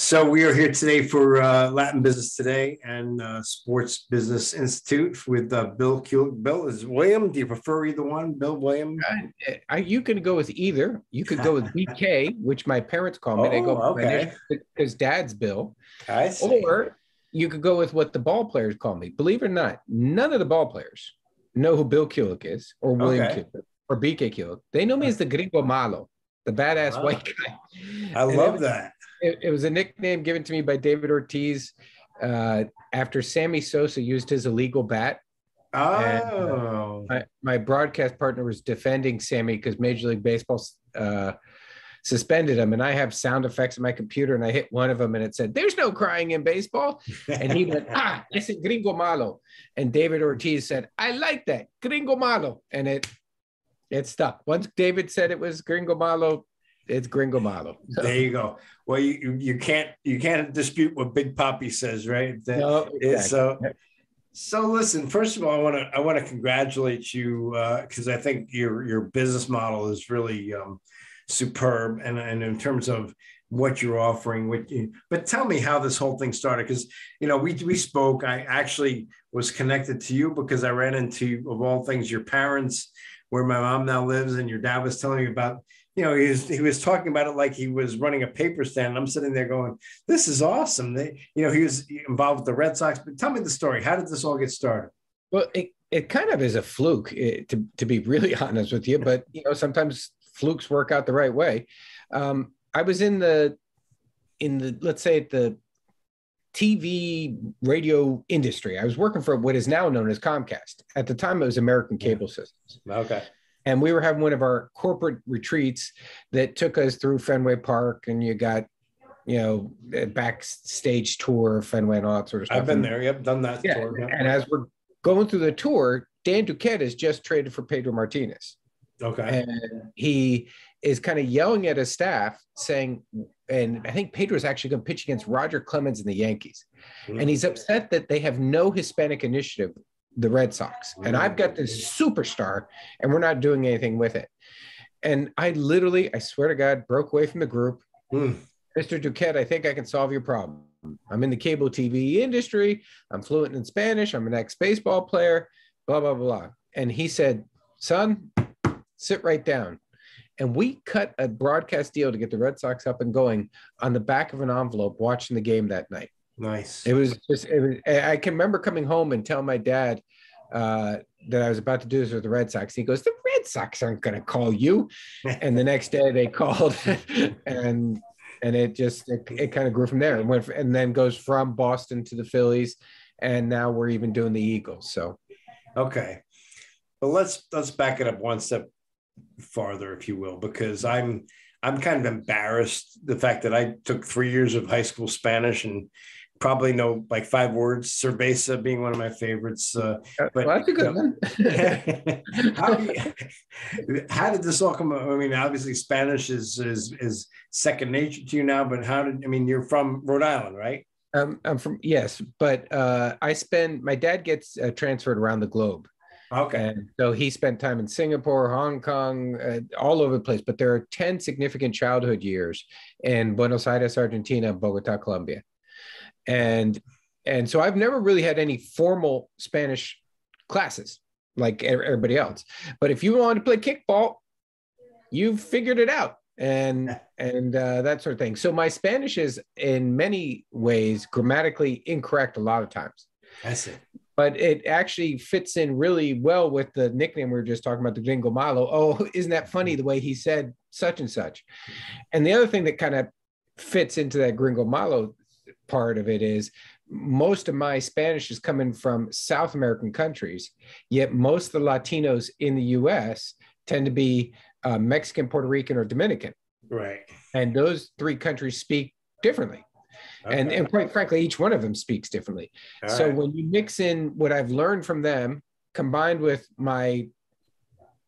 So we are here today for Latin Business Today and Sports Business Institute with Bill Kulik. Bill, is William? Do you prefer either one? Bill, William? You can go with either. You could go with BK, which my parents call me. They go okay. Because Dad's Bill. I see. Or you could go with what the ball players call me. Believe it or not, none of the ball players know who Bill Kulik is or William Kulik or BK Kulik. They know me as the Gringo Malo, the badass white guy. I love that. It was a nickname given to me by David Ortiz after Sammy Sosa used his illegal bat. Oh. And, my broadcast partner was defending Sammy because Major League Baseball suspended him. And I have sound effects on my computer, and I hit one of them, and it said, "There's no crying in baseball." And he went, "Ese Gringo Malo." And David Ortiz said, "I like that, Gringo Malo." And it stuck. Once David said it was Gringo Malo, it's Gringo Malo. So. There you go. Well, you can't dispute what Big Papi says, right? No, exactly. So listen. First of all, I want to congratulate you because I think your business model is really superb, and in terms of what you're offering. But tell me how this whole thing started, because we spoke. I actually was connected to you because I ran into, of all things, your parents, where my mom now lives, and your dad was telling me about. He was talking about it like he was running a paper stand. And I'm sitting there going, "This is awesome." He was involved with the Red Sox. But tell me the story. How did this all get started? Well, it kind of is a fluke, to be really honest with you. But sometimes flukes work out the right way. I was in the let's say at the TV radio industry. I was working for what is now known as Comcast. At the time, it was American Cable Systems. Okay. And we were having one of our corporate retreats that took us through Fenway Park, and you got, a backstage tour of Fenway and all that sort of stuff. I've been there. Yep, done that tour. Yeah. And as we're going through the tour, Dan Duquette has just traded for Pedro Martinez. Okay. And he is kind of yelling at his staff saying, and I think Pedro is actually going to pitch against Roger Clemens and the Yankees. Mm-hmm. And he's upset that they have no Hispanic initiative, the Red Sox. And I've got this superstar, and we're not doing anything with it. And I swear to God, broke away from the group. Mr. Duquette, I think I can solve your problem. I'm in the cable TV industry. I'm fluent in Spanish. I'm an ex-baseball player, blah, blah, blah. And he said, "Son, sit right down." And we cut a broadcast deal to get the Red Sox up and going on the back of an envelope watching the game that night. Nice. I can remember coming home and telling my dad that I was about to do this with the Red Sox. He goes, "The Red Sox aren't going to call you." And the next day they called, and it kind of grew from there, and then goes from Boston to the Phillies, and now we're even doing the Eagles. So, okay, but let's back it up one step farther, if you will, because I'm kind of embarrassed the fact that I took 3 years of high school Spanish and probably know like 5 words, cerveza being one of my favorites. But that's a good one. How did this all come up? I mean, obviously Spanish is second nature to you now, but you're from Rhode Island, right? I'm from, yes, but my dad gets transferred around the globe. Okay. And so he spent time in Singapore, Hong Kong, all over the place. But there are 10 significant childhood years in Buenos Aires, Argentina, Bogota, Colombia. And so I've never really had any formal Spanish classes like everybody else. But if you want to play kickball, you've figured it out and that sort of thing. So my Spanish is in many ways grammatically incorrect a lot of times. I see. But it actually fits in really well with the nickname we were just talking about, the Gringo Malo. "Oh, isn't that funny the way he said such and such?" And the other thing that kind of fits into that Gringo Malo part of it is most of my Spanish is coming from South American countries, yet most of the Latinos in the U.S. tend to be Mexican, Puerto Rican, or Dominican. Right. And those 3 countries speak differently. Okay. And quite frankly, each one of them speaks differently. So when you mix in what I've learned from them, combined with my,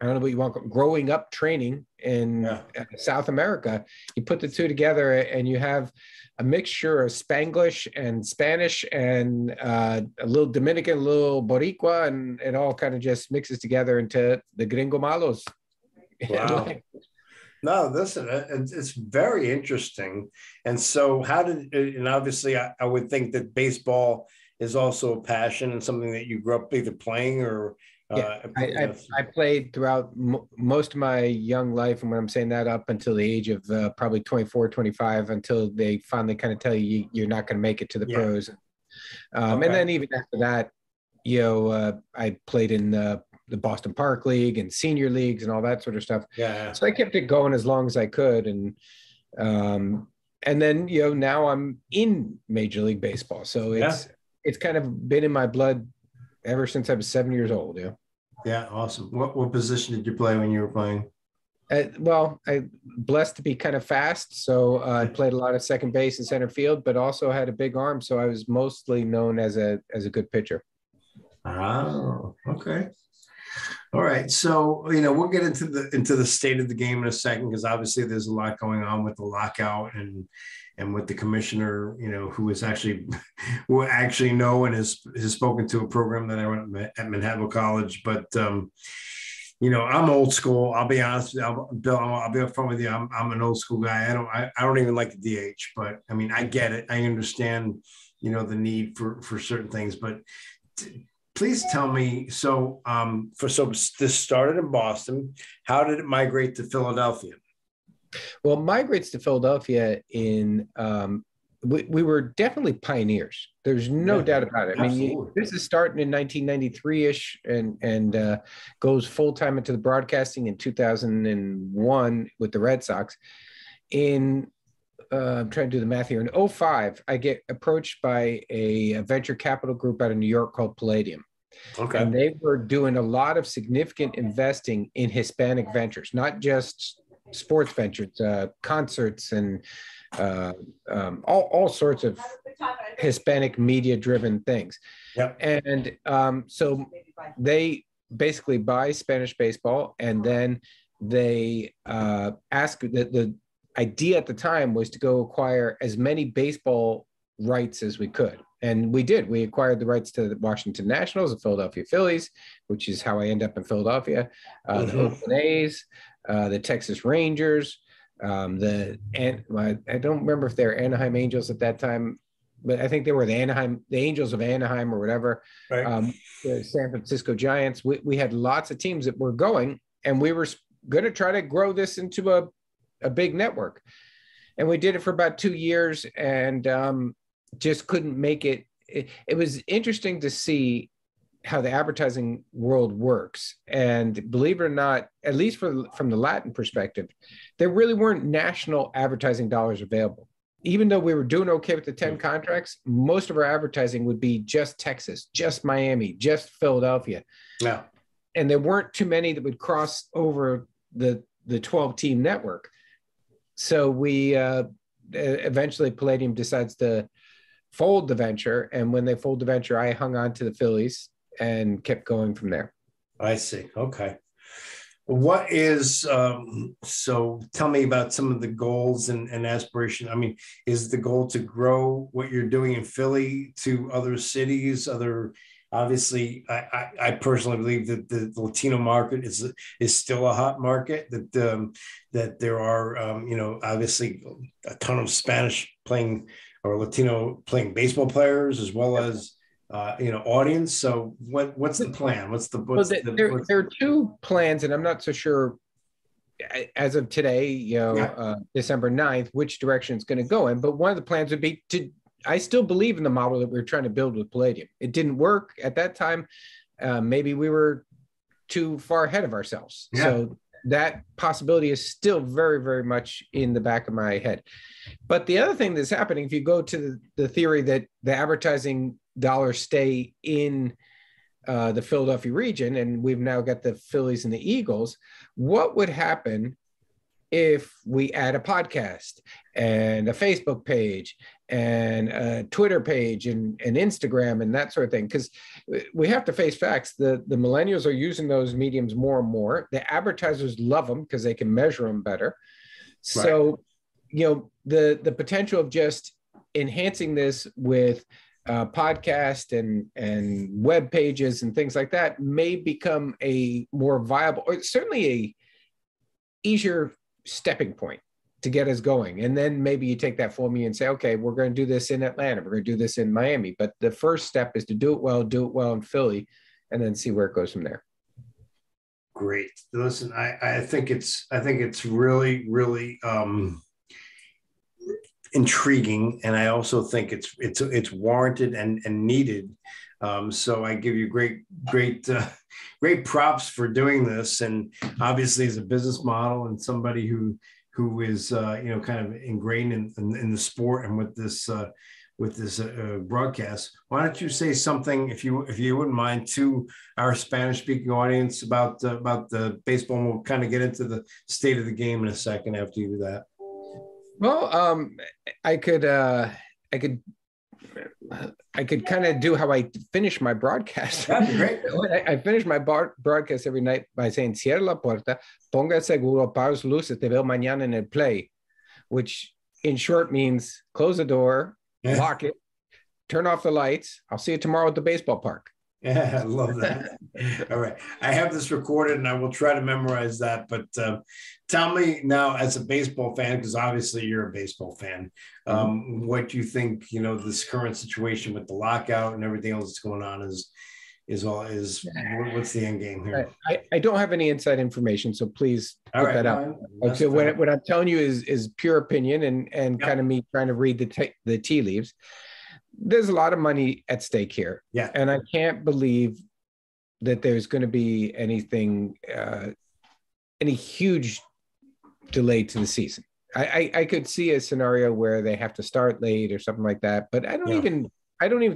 I don't know what you want, growing up training in South America, you put the two together and you have a mixture of Spanglish and Spanish and a little Dominican, a little Boricua, and it all kind of just mixes together into the Gringo Malos. Wow. No, listen, it's very interesting. And so, how did, and obviously, I would think that baseball is also a passion and something that you grew up either playing or, Yeah, I played throughout most of my young life. And when I'm saying that, up until the age of probably 24, 25, until they finally kind of tell you you're not going to make it to the pros. And then even after that, I played in the Boston Park League and senior leagues and all that sort of stuff. Yeah. So I kept it going as long as I could. And then, now I'm in Major League Baseball. So it's kind of been in my blood ever since I was 7 years old. Yeah. Yeah. Awesome. What position did you play when you were playing? Well, I blessed to be kind of fast. So I played a lot of second base and center field, but also had a big arm. So I was mostly known as a good pitcher. Oh, okay. All right. So, we'll get into the state of the game in a second, because obviously there's a lot going on with the lockout and with the commissioner, who actually know and has spoken to a program that I run at Manhattan College. But, I'm old school. I'll be honest with you, Bill, I'll be upfront with you. I'm an old school guy. I don't even like the DH, but I mean, I get it. I understand, the need for certain things, but please tell me. So, this started in Boston. How did it migrate to Philadelphia? Well, migrates to Philadelphia we were definitely pioneers. There's no doubt about it. I mean, this is starting in 1993-ish and goes full-time into the broadcasting in 2001 with the Red Sox. I'm trying to do the math here. In 2005, I get approached by a venture capital group out of New York called Palladium. Okay. And they were doing a lot of significant investing in Hispanic ventures, not just sports ventures, concerts, and all sorts of Hispanic media-driven things. Yep. And so they basically buy Spanish baseball, and then they ask the idea at the time was to go acquire as many baseball rights as we could. And we did. We acquired the rights to the Washington Nationals, the Philadelphia Phillies, which is how I end up in Philadelphia, the Oakland A's, the Texas Rangers, I don't remember if they're Anaheim Angels at that time, but I think they were the Angels of Anaheim or whatever. Right. The San Francisco Giants. We had lots of teams that were going, and we were going to try to grow this into a big network. And we did it for about 2 years and just couldn't make it. It was interesting to see how the advertising world works. And believe it or not, at least from the Latin perspective, there really weren't national advertising dollars available. Even though we were doing okay with the 10 contracts, most of our advertising would be just Texas, just Miami, just Philadelphia. Yeah. And there weren't too many that would cross over the 12-team network. So we eventually Palladium decides to fold the venture. And when they fold the venture, I hung on to the Phillies and kept going from there. I see. Okay. What is, so tell me about some of the goals and aspiration. I mean, is the goal to grow what you're doing in Philly to other cities, obviously, I personally believe that the Latino market is still a hot market, that there are, obviously a ton of Spanish playing or Latino playing baseball players, as well as, audience. So what's the plan? There are two plans, and I'm not so sure as of today, December 9th, which direction it's going to go in. But one of the plans would be I still believe in the model that we were trying to build with Palladium. It didn't work at that time. Maybe we were too far ahead of ourselves. Yeah. So that possibility is still very, very much in the back of my head. But the other thing that's happening, if you go to the theory that the advertising dollars stay in the Philadelphia region, and we've now got the Phillies and the Eagles, what would happen if we add a podcast and a Facebook page and a Twitter page and Instagram and that sort of thing? Because we have to face facts. The millennials are using those mediums more and more. The advertisers love them because they can measure them better. Right. So, the potential of just enhancing this with podcast and web pages and things like that may become a more viable, or certainly a easier stepping point to get us going. And then maybe you take that formula and say, okay, we're going to do this in Atlanta. We're going to do this in Miami. But the first step is to do it well in Philly, and then see where it goes from there. Great. Listen, I think it's really, really intriguing. And I also think it's warranted and needed. So I give you great props for doing this. And obviously as a business model and somebody who is, kind of ingrained in the sport and with this broadcast, why don't you say something, if you wouldn't mind, to our Spanish speaking audience about the baseball, and we'll kind of get into the state of the game in a second after you do that. Well, I could kind of do how I finish my broadcast. That'd be great. I finish my broadcast every night by saying, cierra la puerta, ponga seguro, apaga las luces, te veo mañana en el play, which in short means close the door, lock it, turn off the lights. I'll see you tomorrow at the baseball park. Yeah, I love that. All right. I have this recorded and I will try to memorize that. But tell me now, as a baseball fan, because obviously you're a baseball fan, what you think, this current situation with the lockout and everything else that's going on is what's the end game here? I don't have any inside information, so please put that out. So what I'm telling you is pure opinion and kind of me trying to read the tea leaves. There's a lot of money at stake here. Yeah. And I can't believe that there's going to be anything, any huge delay to the season. I could see a scenario where they have to start late or something like that, but I don't even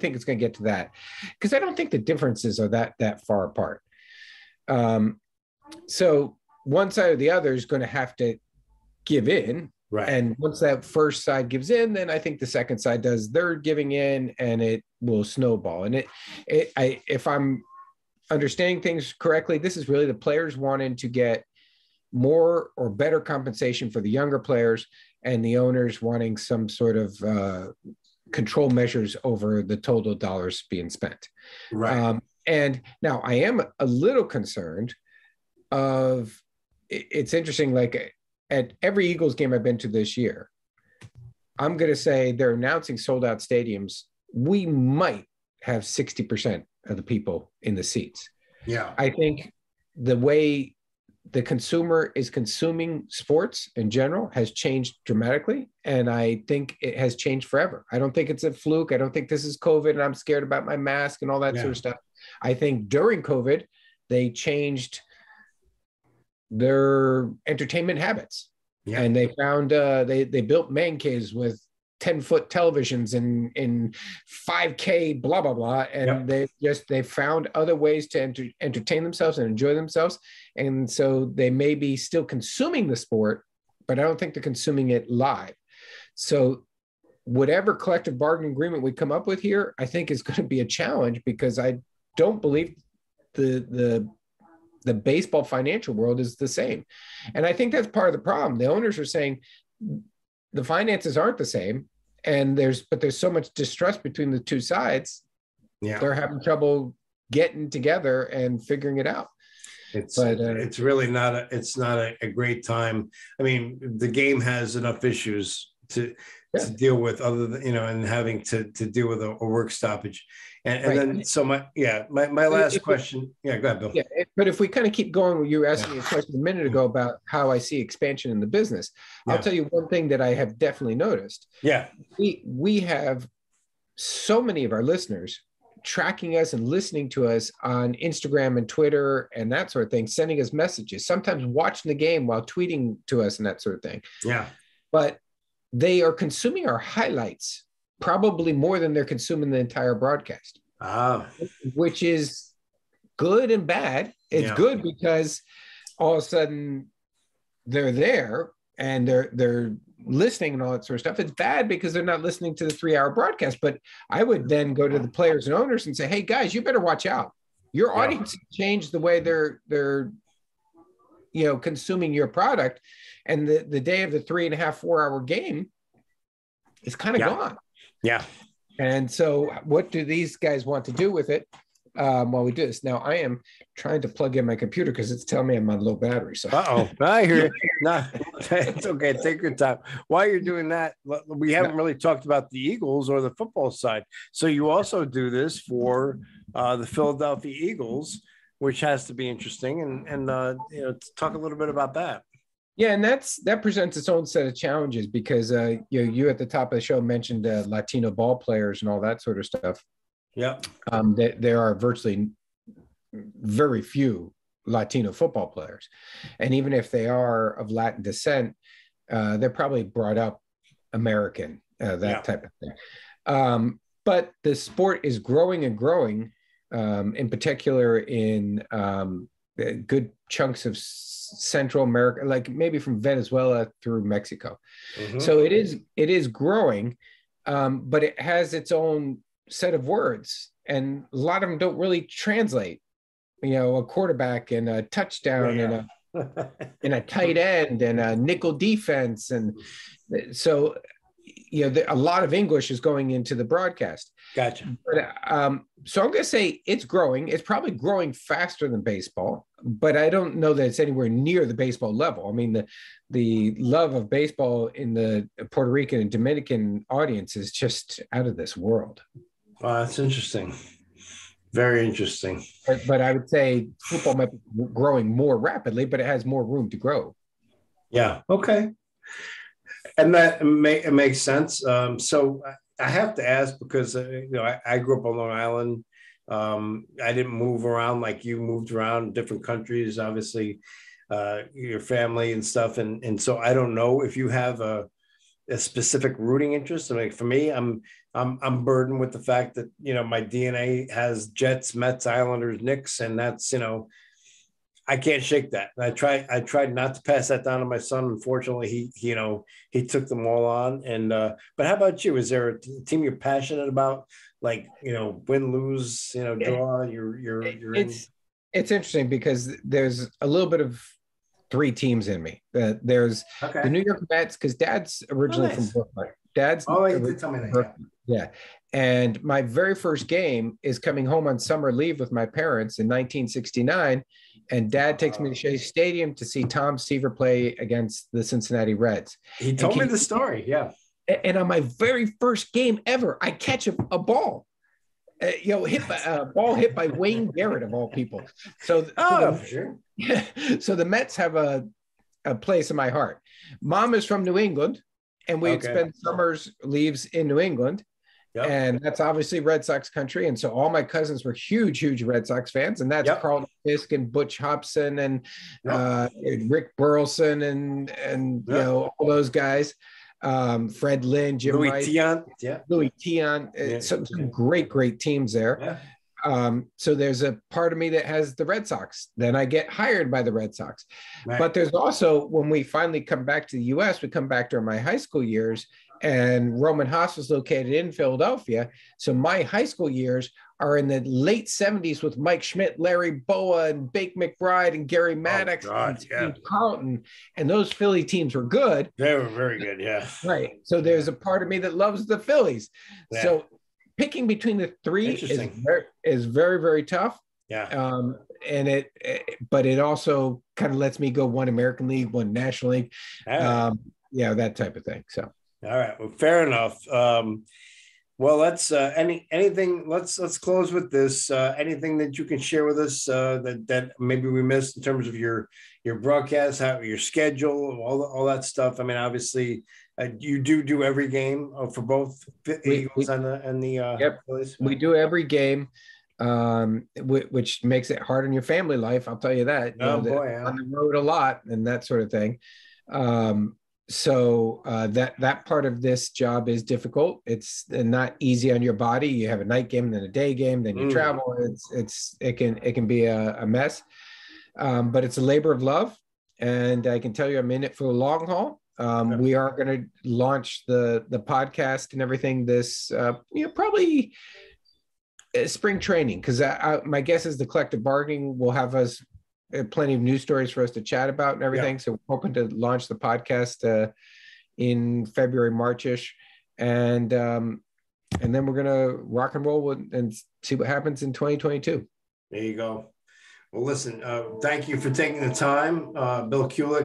think it's going to get to that, because I don't think the differences are that far apart. So one side or the other is going to have to give in. Right. And once that first side gives in, then I think the second side does their giving in, and it will snowball. And if I'm understanding things correctly, this is really the players wanting to get more or better compensation for the younger players, and the owners wanting some sort of control measures over the total dollars being spent. Right. And now I am a little concerned of, it's interesting, like at every Eagles game I've been to this year, I'm going to say they're announcing sold out stadiums. We might have 60% of the people in the seats. Yeah. I think the way the consumer is consuming sports in general has changed dramatically. And I think it has changed forever. I don't think it's a fluke. I don't think this is COVID and I'm scared about my mask and all that sort of stuff. I think during COVID, they changed their entertainment habits. Yeah. And they found they built man caves with 10-foot televisions in 5K, blah, blah, blah. And they found other ways to entertain themselves and enjoy themselves. And so they may be still consuming the sport, but I don't think they're consuming it live. So whatever collective bargaining agreement we come up with here, I think is going to be a challenge, because I don't believe the baseball financial world is the same. And I think that's part of the problem. The owners are saying the finances aren't the same, and there's so much distrust between the two sides. Yeah. They're having trouble getting together and figuring it out. It's really not a great time. I mean, the game has enough issues to deal with, other than, and having to deal with a work stoppage. And then, so my last question. Yeah, go ahead, Bill. Yeah, but if we kind of keep going, you were asking me a question a minute ago about how I see expansion in the business. I'll tell you one thing that I have definitely noticed. Yeah. We have so many of our listeners tracking us and listening to us on Instagram and Twitter and that sort of thing, sending us messages, sometimes watching the game while tweeting to us and that sort of thing. Yeah. But they are consuming our highlights probably more than they're consuming the entire broadcast, which is good and bad. It's good because all of a sudden they're there and they're listening and all that sort of stuff. It's bad because they're not listening to the 3-hour broadcast. But I would then go to the players and owners and say, hey guys, you better watch out. Your audience changed the way they're consuming your product. And the day of the 3.5-4-hour game is kind of gone. Yeah. And so what do these guys want to do with it? while we do this. Now, I am trying to plug in my computer because it's telling me I'm on low battery. So, I hear you. No, it's okay. Take your time. While you're doing that, we haven't really talked about the Eagles or the football side. So you also do this for the Philadelphia Eagles, which has to be interesting. And talk a little bit about that. Yeah, and that presents its own set of challenges because you at the top of the show mentioned Latino ball players and all that sort of stuff. Yeah. There are virtually very few Latino football players. And even if they are of Latin descent, they're probably brought up American, type of thing. But the sport is growing and growing, in particular in good chunks of Central America, like maybe from Venezuela through Mexico. Mm-hmm. So it is growing, but it has its own set of words, and a lot of them don't really translate. A quarterback and a touchdown and a tight end and a nickel defense, and so a lot of English is going into the broadcast. Gotcha. But, so I'm going to say it's growing. It's probably growing faster than baseball, but I don't know that it's anywhere near the baseball level. I mean, the love of baseball in the Puerto Rican and Dominican audience is just out of this world. That's interesting. Very interesting. But I would say football might be growing more rapidly, but it has more room to grow. Yeah. Okay. And that it makes sense. So I have to ask because I grew up on Long Island. I didn't move around like you moved around different countries, obviously, your family and stuff. And so I don't know if you have a specific rooting interest. I mean, for me, I'm burdened with the fact that my DNA has Jets, Mets, Islanders, Knicks, and that's I can't shake that. And I tried not to pass that down to my son. Unfortunately, he took them all on. And but how about you? Is there a team you're passionate about? Like win, lose, draw. It's interesting because there's a little bit of three teams in me. There's the New York Mets because Dad's originally from Brooklyn. You did tell me that. Yeah. And my very first game is coming home on summer leave with my parents in 1969. And Dad takes me to Shea Stadium to see Tom Seaver play against the Cincinnati Reds. He told me the story. Yeah. And on my very first game ever, I catch a ball. Ball hit by Wayne Garrett of all people. So the Mets have a place in my heart. Mom is from New England, and we'd spend summers leaves in New England. Yep. And that's obviously Red Sox country. And so all my cousins were huge Red Sox fans. And that's Carlton Fisk and Butch Hobson and Rick Burleson and all those guys. Fred Lynn, Jim Louis Rice, Tiant. Louis Tiant. Some great teams there. Yeah. So there's a part of me that has the Red Sox. Then I get hired by the Red Sox. Right. But there's also, when we finally come back to the U.S., we come back during my high school years, and Roman Haas was located in Philadelphia. So my high school years are in the late 70s with Mike Schmidt, Larry Boa, and Bake McBride, and Gary Maddox, and Carlton. And those Philly teams were good. They were very good, yeah. Right. So there's a part of me that loves the Phillies. Yeah. So picking between the three is very, very tough. Yeah. But it also kind of lets me go one American League, one National League. Right. That type of thing. So. All right. Well, fair enough. Well, let's anything. Let's close with this. Anything that you can share with us that maybe we missed in terms of your broadcast, your schedule, all that stuff. I mean, obviously, you do every game for both Eagles and the Phillies. We do every game, which makes it hard on your family life. I'll tell you that. On the road a lot and that sort of thing. So that part of this job is difficult. It's not easy on your body. You have a night game, then a day game, then you travel. It can be a mess, but it's a labor of love. And I can tell you, I'm in it for the long haul. We are going to launch the podcast and everything this probably spring training, because my guess is the collective bargaining will have us plenty of news stories for us to chat about and everything. So we're hoping to launch the podcast in February, Marchish. And and then we're gonna rock and roll and see what happens in 2022. There you go. Well, listen, thank you for taking the time, Bill Kulick.